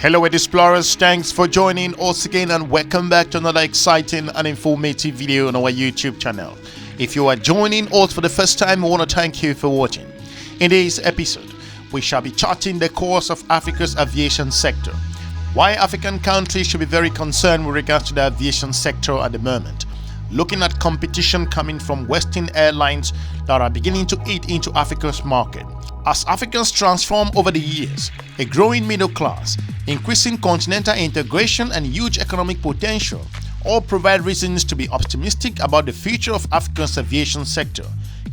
Hello explorers, thanks for joining us again and welcome back to another exciting and informative video on our YouTube channel. If you are joining us for the first time, I want to thank you for watching. In this episode, we shall be charting the course of Africa's aviation sector. Why African countries should be very concerned with regards to the aviation sector at the moment. Looking at competition coming from Western airlines that are beginning to eat into Africa's market. As Africans transform over the years, a growing middle class, increasing continental integration and huge economic potential all provide reasons to be optimistic about the future of Africa's aviation sector.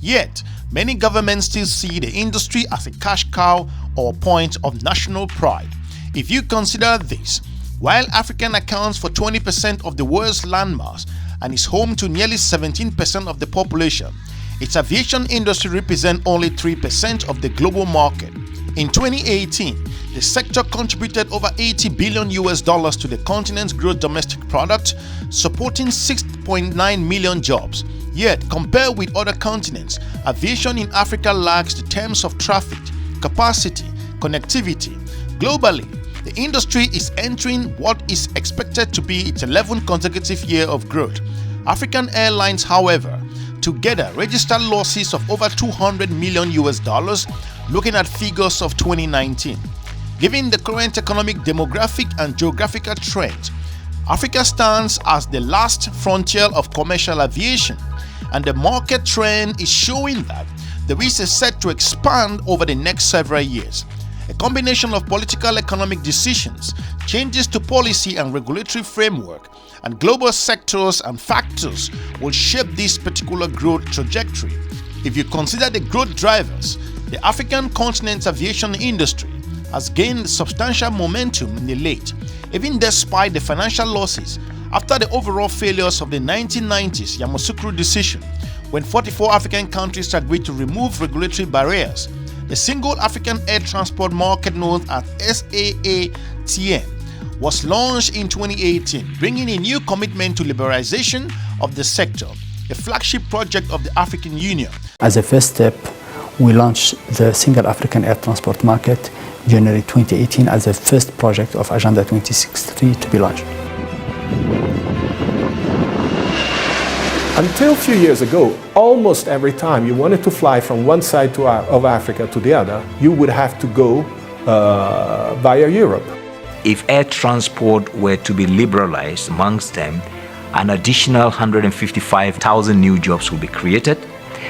Yet, many governments still see the industry as a cash cow or point of national pride. If you consider this, while Africa accounts for 20% of the world's landmass and is home to nearly 17% of the population, its aviation industry represents only 3% of the global market. In 2018, the sector contributed over $80 billion to the continent's gross domestic product, supporting 6.9 million jobs. Yet, compared with other continents, aviation in Africa lags in terms of traffic, capacity, connectivity. Globally, the industry is entering what is expected to be its 11th consecutive year of growth. African airlines, however, together registered losses of over $200 million looking at figures of 2019. Given the current economic, demographic and geographical trends, Africa stands as the last frontier of commercial aviation, and the market trend is showing that there is a set to expand over the next several years. A combination of political economic decisions, changes to policy and regulatory framework, and global sectors and factors will shape this particular growth trajectory. If you consider the growth drivers, the African continent's aviation industry has gained substantial momentum in the late, even despite the financial losses after the overall failures of the 1990s Yamoussoukro decision, when 44 African countries agreed to remove regulatory barriers. The single African air transport market known as SAATM was launched in 2018, bringing a new commitment to liberalization of the sector, a flagship project of the African Union. As a first step, we launched the single African air transport market January 2018 as the first project of Agenda 2063 to be launched. Until a few years ago, almost every time you wanted to fly from one side of Africa to the other, you would have to go via Europe. If air transport were to be liberalized amongst them, an additional 155,000 new jobs will be created,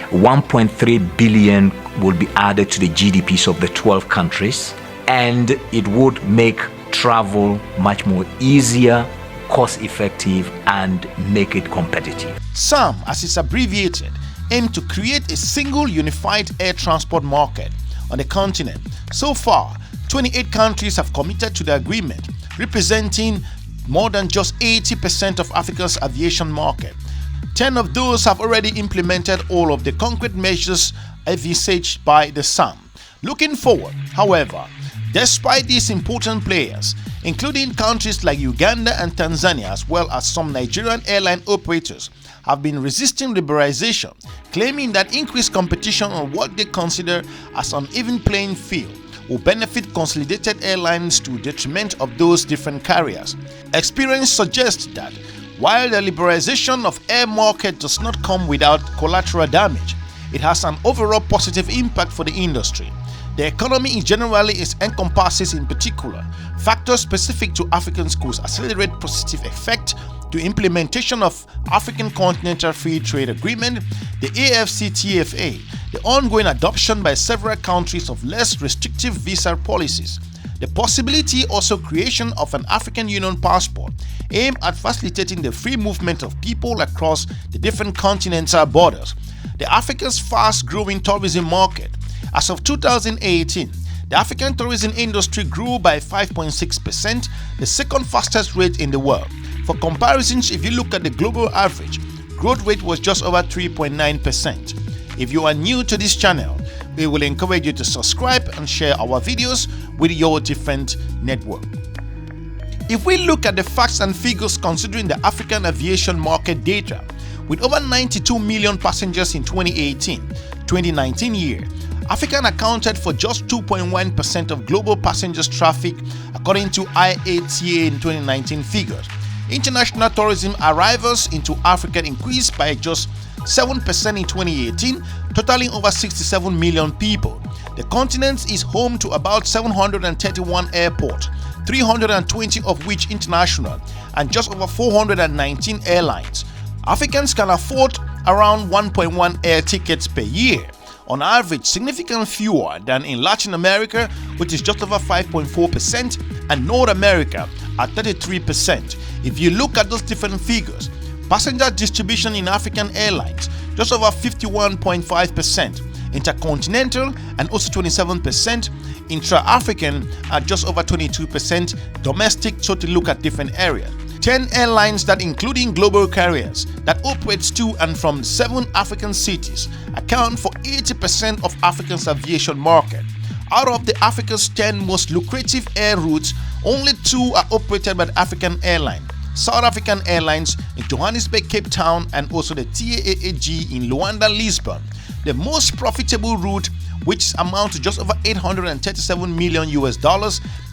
1.3 billion will be added to the GDPs of the 12 countries, and it would make travel much more easier, cost-effective, and make it competitive. SAM, as it's abbreviated, aim to create a single unified air transport market on the continent. So far, 28 countries have committed to the agreement, representing more than just 80% of Africa's aviation market. 10 of those have already implemented all of the concrete measures envisaged by the SAM. Looking forward, however, despite these important players, including countries like Uganda and Tanzania, as well as some Nigerian airline operators, have been resisting liberalization, claiming that increased competition on what they consider as an even playing field will benefit consolidated airlines to the detriment of those different carriers. Experience suggests that while the liberalization of air market does not come without collateral damage, it has an overall positive impact for the industry. The economy generally encompasses in particular factors specific to African could accelerate positive effect to implementation of African Continental Free Trade Agreement, the AFCFTA, the ongoing adoption by several countries of less restrictive visa policies, the possibility also creation of an African Union passport aimed at facilitating the free movement of people across the different continental borders, the Africa's fast-growing tourism market. As of 2018, the African tourism industry grew by 5.6%, the second fastest rate in the world. For comparisons, if you look at the global average, growth rate was just over 3.9%. If you are new to this channel, we will encourage you to subscribe and share our videos with your different network. If we look at the facts and figures considering the African aviation market data, with over 92 million passengers in 2018-2019 year, African accounted for just 2.1% of global passengers traffic according to IATA in 2019 figures. International tourism arrivals into Africa increased by just 7% in 2018, totaling over 67 million people. The continent is home to about 731 airports, 320 of which international, and just over 419 airlines. Africans can afford around 1.1 air tickets per year, on average significantly fewer than in Latin America, which is just over 5.4%, and North America at 33%. If you look at those different figures, passenger distribution in African airlines just over 51.5%, intercontinental and also 27%, intra-African at just over 22%, domestic, so to look at different areas. 10 airlines that including global carriers that operates to and from 7 African cities account for 80% of Africa's aviation market. Out of the Africa's 10 most lucrative air routes, only 2 are operated by the African airline. South African Airlines in Johannesburg, Cape Town, and also the TAAG in Rwanda, Lisbon. The most profitable route, which amounts to just over $837 million,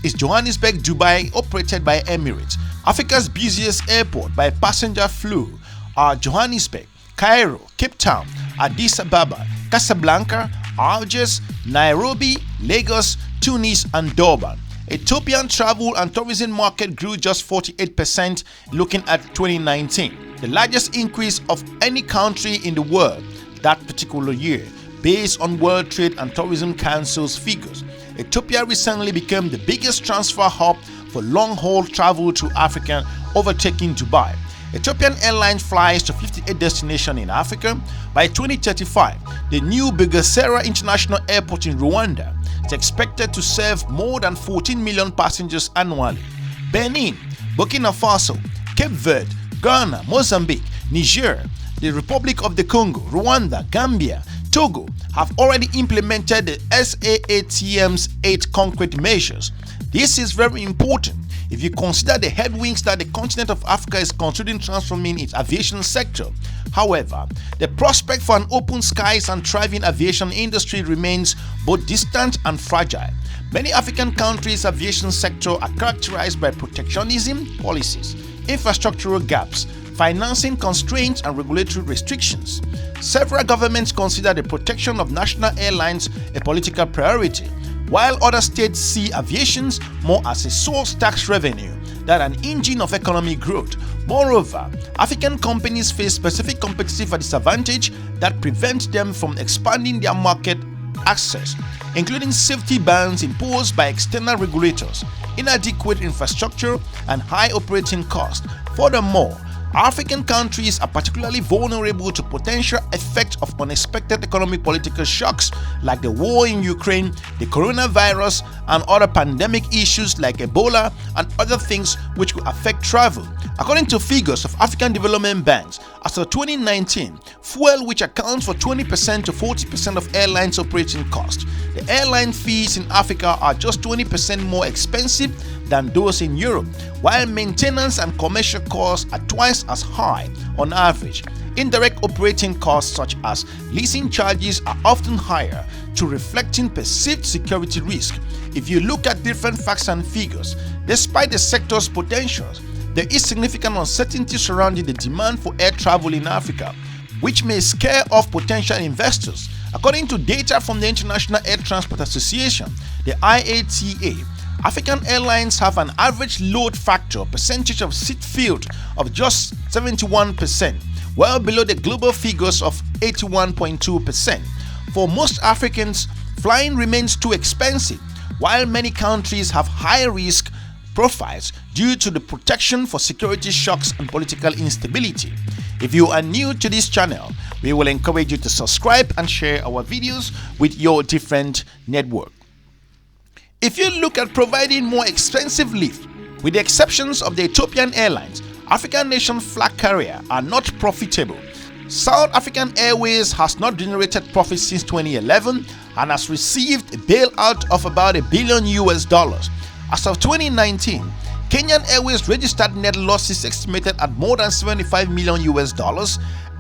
is Johannesburg, Dubai, operated by Emirates. Africa's busiest airport by passenger flow are Johannesburg, Cairo, Cape Town, Addis Ababa, Casablanca, Algiers, Nairobi, Lagos, Tunis, and Durban. Ethiopian travel and tourism market grew just 48% looking at 2019, the largest increase of any country in the world that particular year, based on World Trade and Tourism Council's figures. Ethiopia recently became the biggest transfer hub for long-haul travel to Africa, overtaking Dubai. Ethiopian Airlines flies to 58 destinations in Africa. By 2035, the new Bugesera International Airport in Rwanda is expected to serve more than 14 million passengers annually. Benin, Burkina Faso, Cape Verde, Ghana, Mozambique, Niger, the Republic of the Congo, Rwanda, Gambia, Togo have already implemented the SAATM's 8 concrete measures. This is very important if you consider the headwinds that the continent of Africa is considering transforming its aviation sector. However, the prospect for an open skies and thriving aviation industry remains both distant and fragile. Many African countries' aviation sector are characterized by protectionism policies, infrastructural gaps, financing constraints, and regulatory restrictions. Several governments consider the protection of national airlines a political priority, while other states see aviation more as a source tax revenue than an engine of economic growth. Moreover, African companies face specific competitive disadvantage that prevent them from expanding their market access, including safety bans imposed by external regulators, inadequate infrastructure, and high operating costs. Furthermore, African countries are particularly vulnerable to potential effects of unexpected economic political shocks like the war in Ukraine, the coronavirus, and other pandemic issues like Ebola and other things which could affect travel. According to figures of African development banks, as of 2019, fuel, which accounts for 20% to 40% of airlines' operating costs, the airline fees in Africa are just 20% more expensive than those in Europe, while maintenance and commercial costs are twice as high on average. Indirect operating costs such as leasing charges are often higher to reflecting perceived security risk. If you look at different facts and figures, despite the sector's potentials, there is significant uncertainty surrounding the demand for air travel in Africa, which may scare off potential investors. According to data from the International Air Transport Association, the IATA, African airlines have an average load factor percentage of seat filled of just 71%, well below the global figures of 81.2%. For most Africans, flying remains too expensive, while many countries have high risk profiles due to the protection for security shocks and political instability. If you are new to this channel, we will encourage you to subscribe and share our videos with your different network. If you look at providing more expensive lift, with the exceptions of the Ethiopian Airlines, African nation flag carrier are not profitable. South African Airways has not generated profit since 2011 and has received a bailout of about $1 billion. As of 2019, Kenyan Airways registered net losses estimated at more than $75 million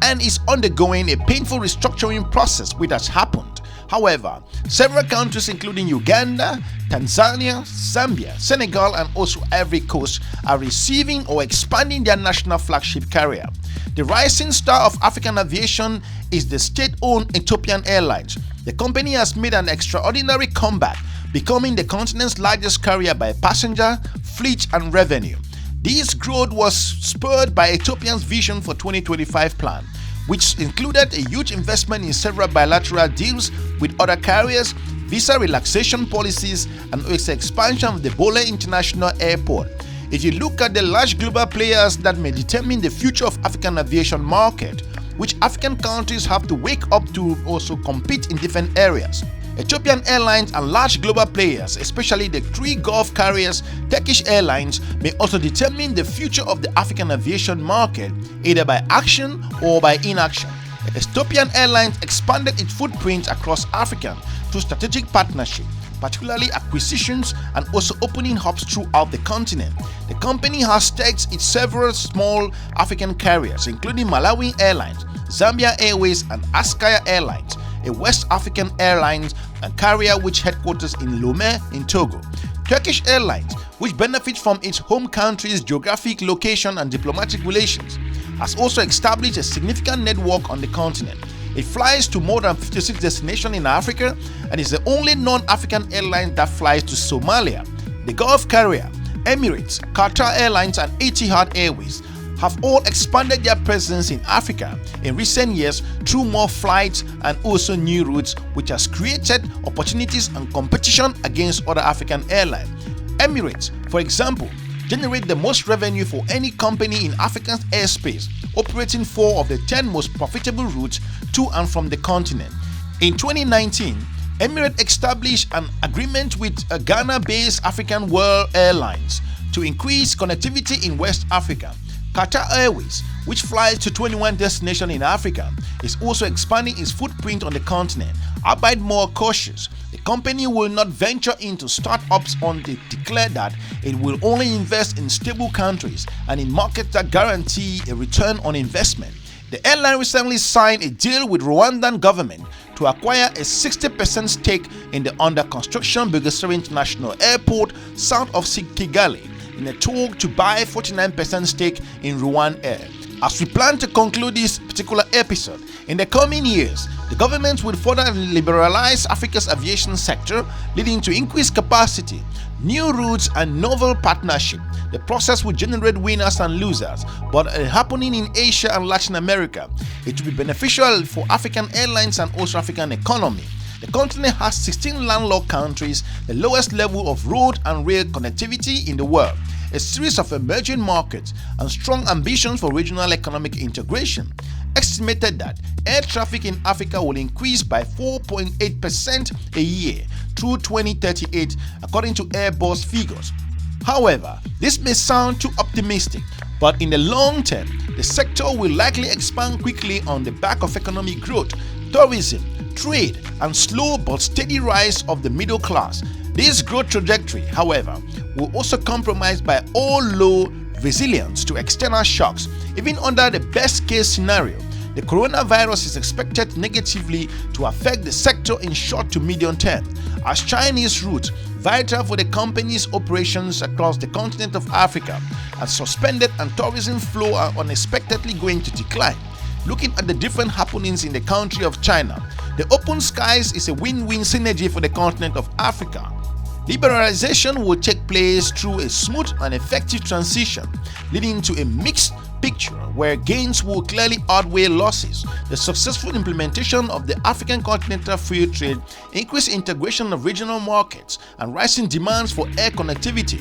and is undergoing a painful restructuring process which has happened However, several countries including Uganda, Tanzania, Zambia, Senegal and also Ivory Coast are receiving or expanding their national flagship carrier. The rising star of African aviation is the state-owned Ethiopian Airlines. The company has made an extraordinary comeback, becoming the continent's largest carrier by passenger, fleet and revenue. This growth was spurred by Ethiopia's Vision for 2025 plan, which included a huge investment in several bilateral deals with other carriers, visa relaxation policies, and its expansion of the Bole International Airport. If you look at the large global players that may determine the future of African aviation market, which African countries have to wake up to also compete in different areas. Ethiopian Airlines and large global players, especially the three Gulf carriers, Turkish Airlines, may also determine the future of the African aviation market, either by action or by inaction. Ethiopian Airlines expanded its footprint across Africa through strategic partnership, particularly acquisitions and also opening hubs throughout the continent. The company has stakes in several small African carriers, including Malawi Airlines, Zambia Airways and Askaya Airlines, a West African airline and carrier which headquarters in Lomé in Togo. Turkish Airlines, which benefits from its home country's geographic location and diplomatic relations, has also established a significant network on the continent. It flies to more than 56 destinations in Africa and is the only non-African airline that flies to Somalia. The Gulf carrier, Emirates, Qatar Airlines and Ethiopia Airways have all expanded their presence in Africa in recent years through more flights and also new routes, which has created opportunities and competition against other African airlines. Emirates, for example, generate the most revenue for any company in African airspace, operating 4 of the 10 most profitable routes to and from the continent. In 2019, Emirates established an agreement with a Ghana-based African World Airlines to increase connectivity in West Africa. Qatar Airways, which flies to 21 destinations in Africa, is also expanding its footprint on the continent. Albeit more cautious, the company will not venture into startups until it declared that it will only invest in stable countries and in markets that guarantee a return on investment. The airline recently signed a deal with Rwandan government to acquire a 60% stake in the under-construction Bugesera International Airport south of Kigali, in a talk to buy 49% stake in Rwanda Air. As we plan to conclude this particular episode, in the coming years, the government will further liberalize Africa's aviation sector, leading to increased capacity, new routes and novel partnership. The process will generate winners and losers, but happening in Asia and Latin America, it will be beneficial for African airlines and also African economy. The continent has 16 landlocked countries, the lowest level of road and rail connectivity in the world, a series of emerging markets, and strong ambitions for regional economic integration. Estimated that air traffic in Africa will increase by 4.8% a year through 2038, according to Airbus figures. However, this may sound too optimistic, but in the long term, the sector will likely expand quickly on the back of economic growth, tourism, trade, and slow but steady rise of the middle class. This growth trajectory, however, will also compromise by all low resilience to external shocks. Even under the best case scenario, the coronavirus is expected negatively to affect the sector in short to medium term, as Chinese routes, vital for the company's operations across the continent of Africa, are suspended and tourism flow are unexpectedly going to decline. Looking at the different happenings in the country of China, the open skies is a win-win synergy for the continent of Africa. Liberalization will take place through a smooth and effective transition, leading to a mixed picture where gains will clearly outweigh losses. The successful implementation of the African Continental Free Trade, increased integration of regional markets, and rising demands for air connectivity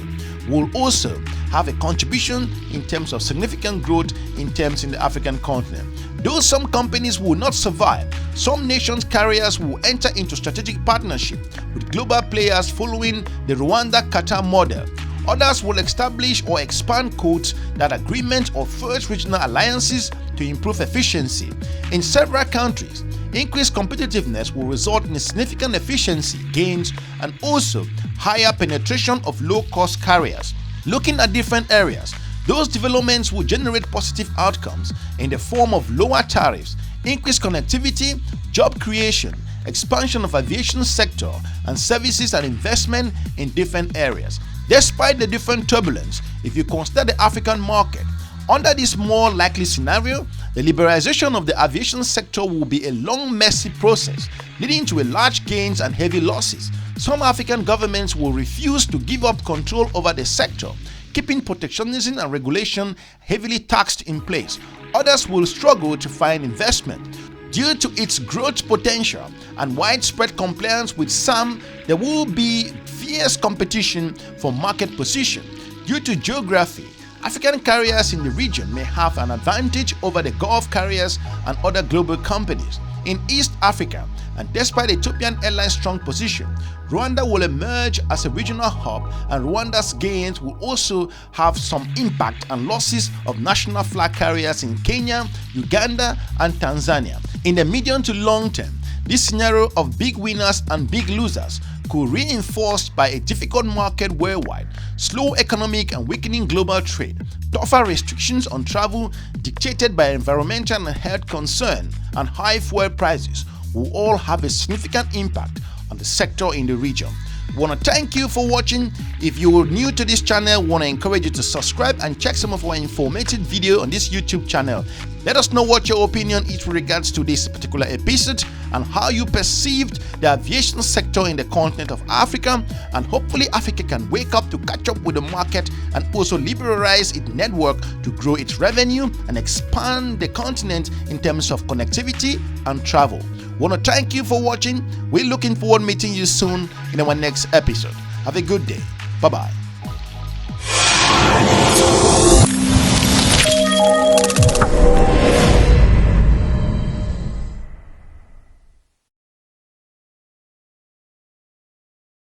will also have a contribution in terms of significant growth in the African continent. Though some companies will not survive, some nations' carriers will enter into strategic partnership with global players following the Rwanda-Qatar model. Others will establish or expand codes, that agreement or first regional alliances to improve efficiency. In several countries, increased competitiveness will result in significant efficiency gains and also higher penetration of low-cost carriers. Looking at different areas, those developments will generate positive outcomes in the form of lower tariffs, increased connectivity, job creation, expansion of aviation sector and services and investment in different areas. Despite the different turbulence, if you consider the African market, under this more likely scenario, the liberalization of the aviation sector will be a long, messy process, leading to large gains and heavy losses. Some African governments will refuse to give up control over the sector, keeping protectionism and regulation heavily taxed in place. Others will struggle to find investment. Due to its growth potential and widespread compliance with some, there will be fierce competition for market position. Due to geography, African carriers in the region may have an advantage over the Gulf carriers and other global companies. In East Africa, and despite Ethiopian Airlines' strong position, Rwanda will emerge as a regional hub, and Rwanda's gains will also have some impact and losses of national flag carriers in Kenya, Uganda, and Tanzania. In the medium to long term, this scenario of big winners and big losers could be reinforced by a difficult market worldwide, slow economic and weakening global trade, tougher restrictions on travel dictated by environmental and health concern, and high fuel prices will all have a significant impact on the sector in the region. We want to thank you for watching. If you are new to this channel, we want to encourage you to subscribe and check some of our informative video on this YouTube channel. Let us know what your opinion is with regards to this particular episode and how you perceived the aviation sector in the continent of Africa, and hopefully Africa can wake up to catch up with the market and also liberalize its network to grow its revenue and expand the continent in terms of connectivity and travel. We want to thank you for watching. We're looking forward to meeting you soon in our next episode. Have a good day. Bye-bye.